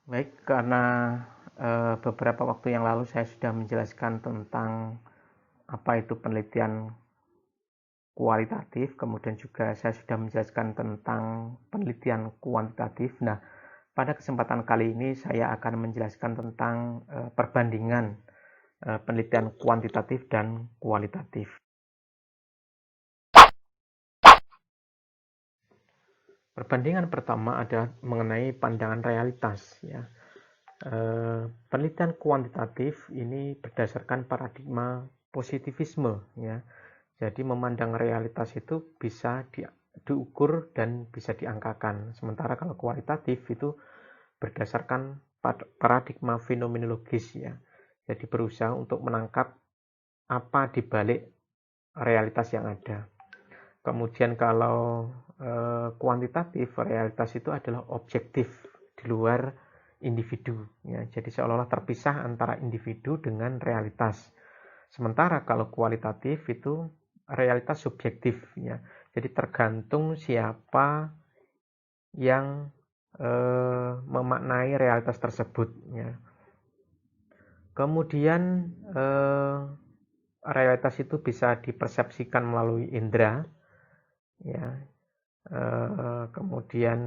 Baik, karena beberapa waktu yang lalu saya sudah menjelaskan tentang apa itu penelitian kualitatif, kemudian juga saya sudah menjelaskan tentang penelitian kuantitatif. Nah, pada kesempatan kali ini saya akan menjelaskan tentang perbandingan penelitian kuantitatif dan kualitatif. Perbandingan pertama adalah mengenai pandangan realitas, ya. Penelitian kuantitatif ini berdasarkan paradigma positivisme, ya. Jadi memandang realitas itu bisa diukur dan bisa diangkakan. Sementara kalau kualitatif itu berdasarkan paradigma fenomenologis, ya. Jadi berusaha untuk menangkap apa di balik realitas yang ada. Kemudian kalau kuantitatif, realitas itu adalah objektif di luar individu, ya. Jadi seolah-olah terpisah antara individu dengan realitas. Sementara kalau kualitatif itu realitas subjektif, ya. Jadi tergantung siapa yang memaknai realitas tersebut, ya. Kemudian realitas itu bisa dipersepsikan melalui indera, ya. Kemudian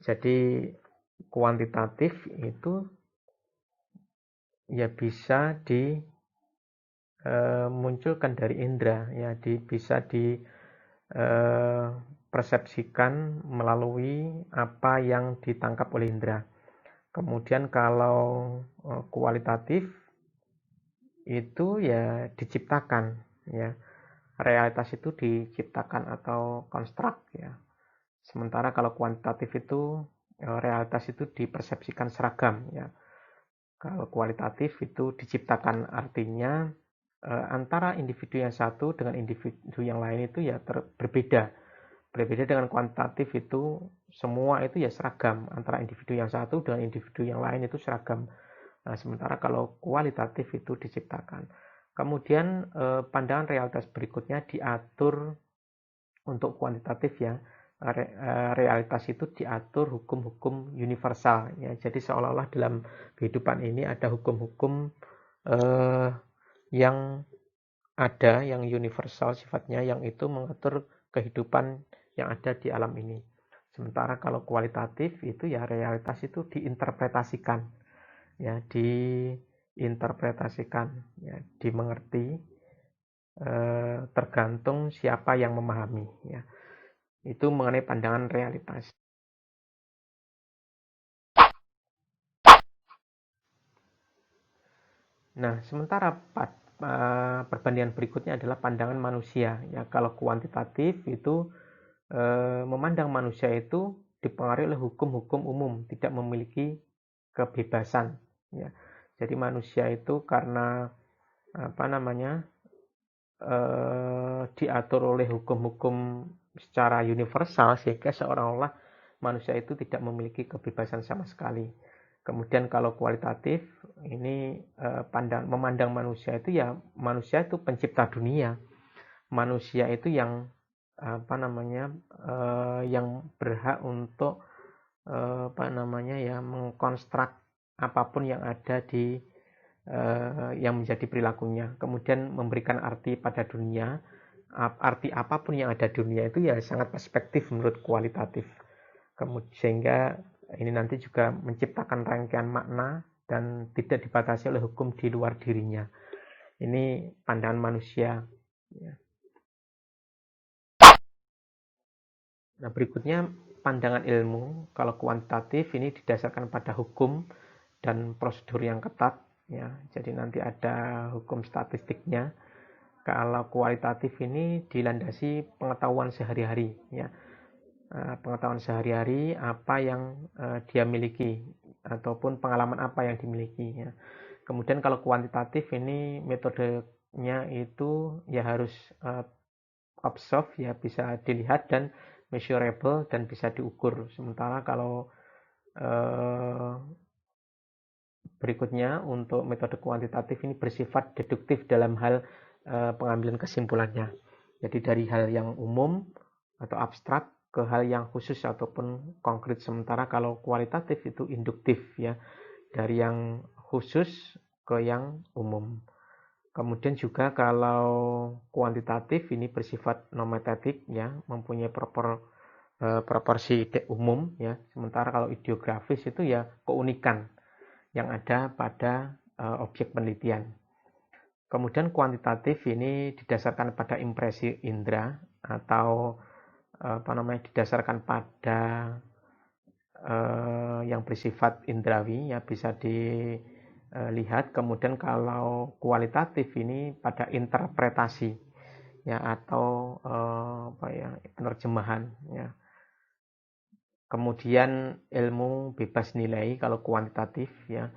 jadi kuantitatif itu ya bisa dimunculkan dari indera, ya, bisa dipersepsikan melalui apa yang ditangkap oleh indera. Kemudian kalau kualitatif itu ya diciptakan, ya. Realitas itu diciptakan atau konstruk, ya. Sementara kalau kuantitatif itu realitas itu dipersepsikan seragam, ya. Kalau kualitatif itu diciptakan, artinya antara individu yang satu dengan individu yang lain itu ya berbeda. Berbeda dengan kuantitatif itu semua itu ya seragam, antara individu yang satu dengan individu yang lain itu seragam. Nah, sementara kalau kualitatif itu diciptakan. Kemudian pandangan realitas berikutnya diatur untuk kuantitatif, ya. Realitas itu diatur hukum-hukum universal, ya. Jadi seolah-olah dalam kehidupan ini ada hukum-hukum yang ada, yang universal sifatnya, yang itu mengatur kehidupan yang ada di alam ini. Sementara kalau kualitatif itu ya realitas itu diinterpretasikan, ya, diinterpretasikan, ya, dimengerti, tergantung siapa yang memahami, ya. Itu mengenai pandangan realitas. Nah, sementara perbandingan berikutnya adalah pandangan manusia, ya. Kalau kuantitatif itu memandang manusia itu dipengaruhi oleh hukum-hukum umum, tidak memiliki kebebasan, ya. Jadi manusia itu karena apa namanya diatur oleh hukum-hukum secara universal, sehingga seolah-olah manusia itu tidak memiliki kebebasan sama sekali. Kemudian kalau kualitatif ini memandang manusia itu ya manusia itu pencipta dunia. Manusia itu yang apa namanya yang berhak untuk apa namanya ya mengkonstruk apapun yang ada di yang menjadi perilakunya, kemudian memberikan arti pada dunia. Arti apapun yang ada di dunia itu ya sangat perspektif menurut kualitatif. Kemudian sehingga ini nanti juga menciptakan rangkaian makna dan tidak dibatasi oleh hukum di luar dirinya. Ini pandangan manusia, ya. Nah, berikutnya pandangan ilmu. Kalau kuantitatif ini didasarkan pada hukum dan prosedur yang ketat, ya. Jadi nanti ada hukum statistiknya. Kalau kualitatif ini dilandasi pengetahuan sehari-hari, ya. Pengetahuan sehari-hari apa yang dia miliki ataupun pengalaman apa yang dimiliki, ya. Kemudian kalau kuantitatif ini metodenya itu ya harus observe, ya, bisa dilihat dan measurable dan bisa diukur. Sementara kalau berikutnya untuk metode kuantitatif ini bersifat deduktif dalam hal pengambilan kesimpulannya. Jadi dari hal yang umum atau abstrak ke hal yang khusus ataupun konkret, sementara kalau kualitatif itu induktif ya, dari yang khusus ke yang umum. Kemudian juga kalau kuantitatif ini bersifat nominatif ya, mempunyai proporsi umum ya, sementara kalau ideografis itu ya keunikan yang ada pada objek penelitian. Kemudian kuantitatif ini didasarkan pada impresi indera atau didasarkan pada yang bersifat indrawi ya, bisa dilihat. Kemudian kalau kualitatif ini pada interpretasi ya, atau penerjemahan ya. Kemudian ilmu bebas nilai kalau kuantitatif ya.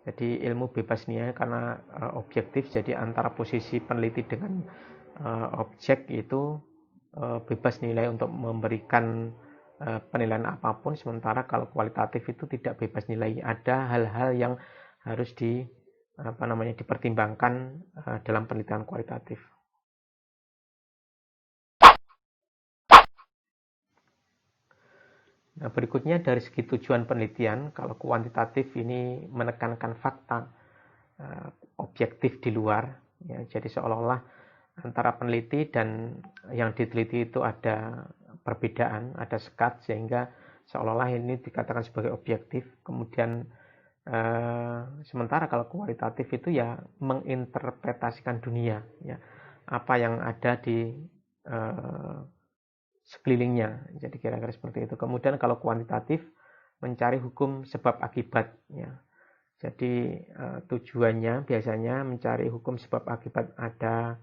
Jadi ilmu bebas nilai karena objektif, jadi antara posisi peneliti dengan objek itu bebas nilai untuk memberikan penilaian apapun, sementara kalau kualitatif itu tidak bebas nilai. Ada hal-hal yang harus dipertimbangkan dalam penelitian kualitatif. Nah, berikutnya dari segi tujuan penelitian, kalau kuantitatif ini menekankan fakta objektif di luar ya, jadi seolah-olah antara peneliti dan yang diteliti itu ada perbedaan, ada sekat, sehingga seolah-olah ini dikatakan sebagai objektif. Kemudian sementara kalau kualitatif itu ya menginterpretasikan dunia ya, apa yang ada di sekelilingnya, jadi kira-kira seperti itu. Kemudian kalau kuantitatif mencari hukum sebab akibat ya, jadi tujuannya biasanya mencari hukum sebab akibat, ada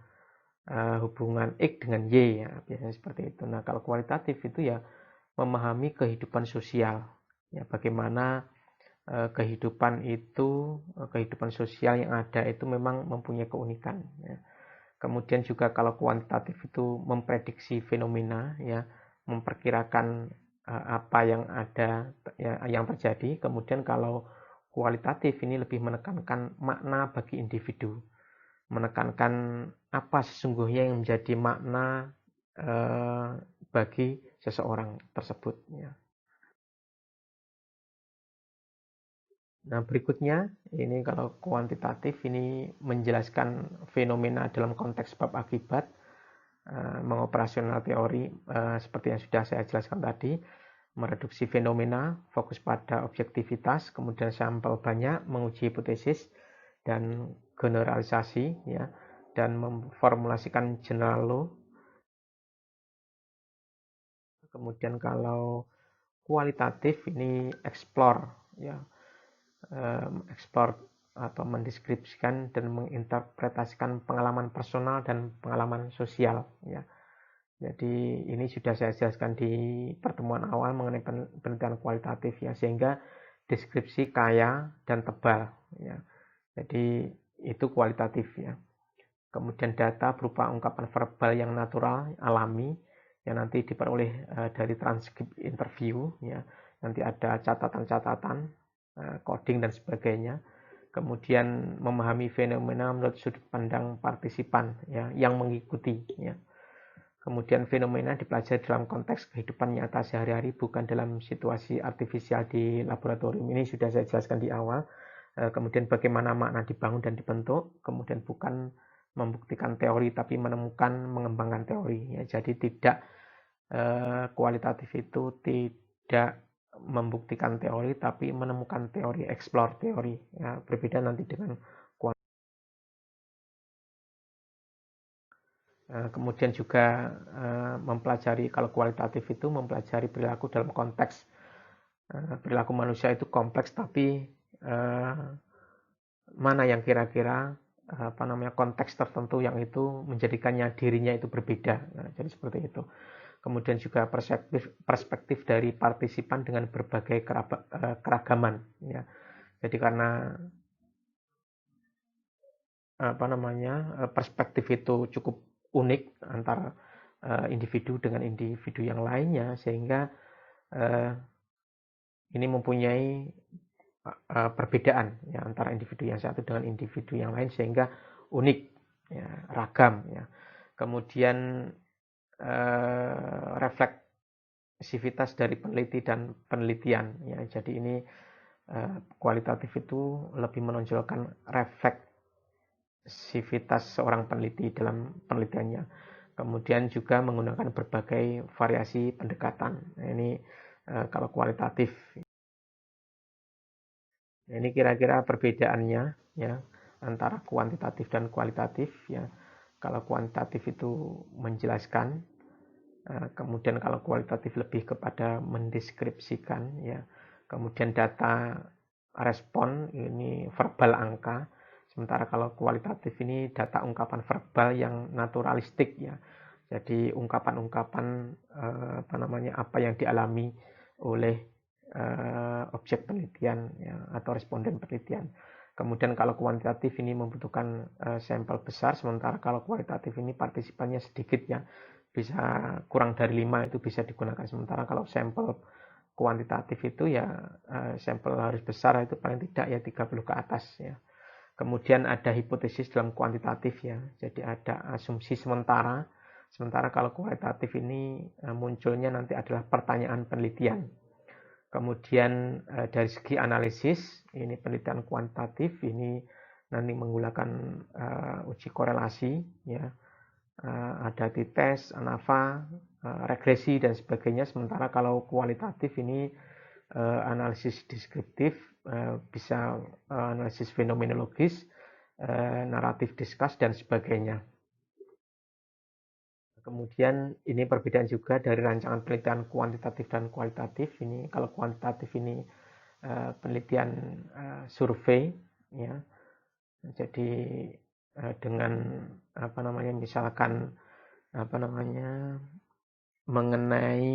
hubungan X dengan Y ya, biasanya seperti itu. Nah, kalau kualitatif itu ya memahami kehidupan sosial ya, bagaimana kehidupan sosial yang ada itu memang mempunyai keunikan ya. Kemudian juga kalau kuantitatif itu memprediksi fenomena ya, memperkirakan apa yang ada ya, yang terjadi. Kemudian kalau kualitatif ini lebih menekankan makna bagi individu, menekankan apa sesungguhnya yang menjadi makna bagi seseorang tersebut ya. Nah, berikutnya ini kalau kuantitatif ini menjelaskan fenomena dalam konteks sebab akibat, mengoperasional teori seperti yang sudah saya jelaskan tadi, mereduksi fenomena, fokus pada objektivitas, kemudian sampel banyak, menguji hipotesis dan generalisasi ya, dan memformulasikan general law. Kemudian kalau kualitatif ini explore ya, explore atau mendeskripsikan dan menginterpretasikan pengalaman personal dan pengalaman sosial ya. Jadi ini sudah saya jelaskan di pertemuan awal mengenai penelitian kualitatif ya, sehingga deskripsi kaya dan tebal ya. Jadi itu kualitatif ya. Kemudian data berupa ungkapan verbal yang natural, alami, yang nanti diperoleh dari transkrip interview ya. Nanti ada catatan-catatan, coding dan sebagainya. Kemudian memahami fenomena menurut sudut pandang partisipan ya, yang mengikuti ya. Kemudian fenomena dipelajari dalam konteks kehidupan nyata sehari-hari, bukan dalam situasi artifisial di laboratorium. Ini sudah saya jelaskan di awal. Kemudian bagaimana makna dibangun dan dibentuk. Kemudian bukan membuktikan teori, tapi menemukan, mengembangkan teori. Ya, jadi tidak kualitatif itu tidak membuktikan teori, tapi menemukan teori, explore teori. Ya, berbeda nanti dengan kemudian juga mempelajari, kalau kualitatif itu mempelajari perilaku dalam konteks perilaku manusia itu kompleks, tapi mana yang kira-kira konteks tertentu yang itu menjadikannya dirinya itu berbeda. Nah, jadi seperti itu. Kemudian juga perspektif dari partisipan dengan berbagai keragaman ya. Jadi karena perspektif itu cukup unik antara individu dengan individu yang lainnya, sehingga ini mempunyai perbedaan ya, antara individu yang satu dengan individu yang lain, sehingga unik ya, ragam ya. Kemudian sivitas dari peneliti dan penelitian ya. Jadi ini kualitatif itu lebih menonjolkan refleksivitas seorang peneliti dalam penelitiannya. Kemudian juga menggunakan berbagai variasi pendekatan. Nah, ini kalau kualitatif. Nah, ini kira-kira perbedaannya ya antara kuantitatif dan kualitatif ya. Kalau kuantitatif itu menjelaskan, kemudian kalau kualitatif lebih kepada mendeskripsikan ya. Kemudian data respon ini verbal angka, sementara kalau kualitatif ini data ungkapan verbal yang naturalistik ya. Jadi ungkapan-ungkapan apa yang dialami oleh objek penelitian ya, atau responden penelitian. Kemudian kalau kuantitatif ini membutuhkan sampel besar, sementara kalau kualitatif ini partisipannya sedikit ya, bisa kurang dari 5 itu bisa digunakan. Sementara kalau sampel kuantitatif itu ya sampel harus besar, itu paling tidak ya 30 ke atas ya. Kemudian ada hipotesis dalam kuantitatif ya, jadi ada asumsi sementara. Sementara kalau kualitatif ini munculnya nanti adalah pertanyaan penelitian. Kemudian dari segi analisis, ini penelitian kuantitatif ini nanti menggunakan uji korelasi ya, ada t-test, ANAVA, regresi dan sebagainya. Sementara kalau kualitatif ini analisis deskriptif, bisa analisis fenomenologis, naratif diskus dan sebagainya. Kemudian ini perbedaan juga dari rancangan penelitian kuantitatif dan kualitatif. Ini kalau kuantitatif ini penelitian survei ya. Jadi dengan misalkan mengenai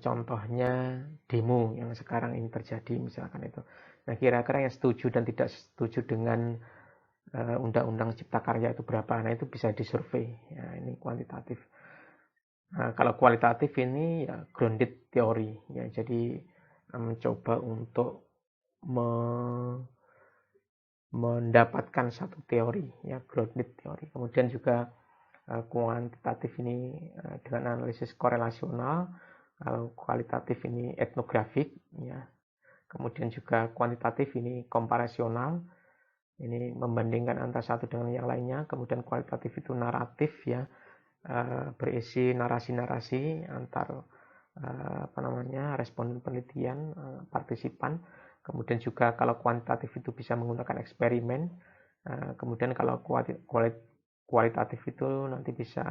contohnya demo yang sekarang ini terjadi misalkan itu. Nah, kira-kira yang setuju dan tidak setuju dengan Undang-Undang Cipta Karya itu berapa? Nah, itu bisa disurvei. Ya, ini kuantitatif. Nah, kalau kualitatif ini ya grounded teori. Ya, jadi mencoba untuk mendapatkan satu teori, ya grounded teori. Kemudian juga kuantitatif ini dengan analisis korelasional. Kalau kualitatif ini etnografik, ya. Kemudian juga kuantitatif ini komparasional. Ini membandingkan antara satu dengan yang lainnya. Kemudian kualitatif itu naratif ya, berisi narasi-narasi antar responden penelitian, partisipan. Kemudian juga kalau kuantitatif itu bisa menggunakan eksperimen. Kemudian kalau kualitatif itu nanti bisa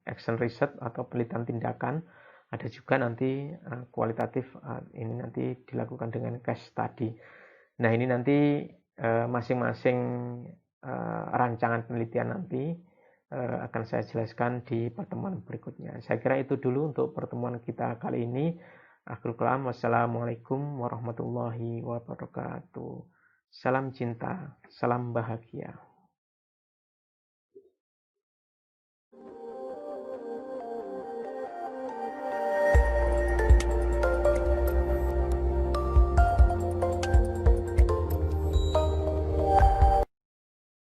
action research atau penelitian tindakan. Ada juga nanti kualitatif ini nanti dilakukan dengan case study. Nah, ini nanti masing-masing rancangan penelitian nanti akan saya jelaskan di pertemuan berikutnya. Saya kira itu dulu untuk pertemuan kita kali ini. Akhirul kalam, wassalamualaikum warahmatullahi wabarakatuh. Salam cinta, salam bahagia.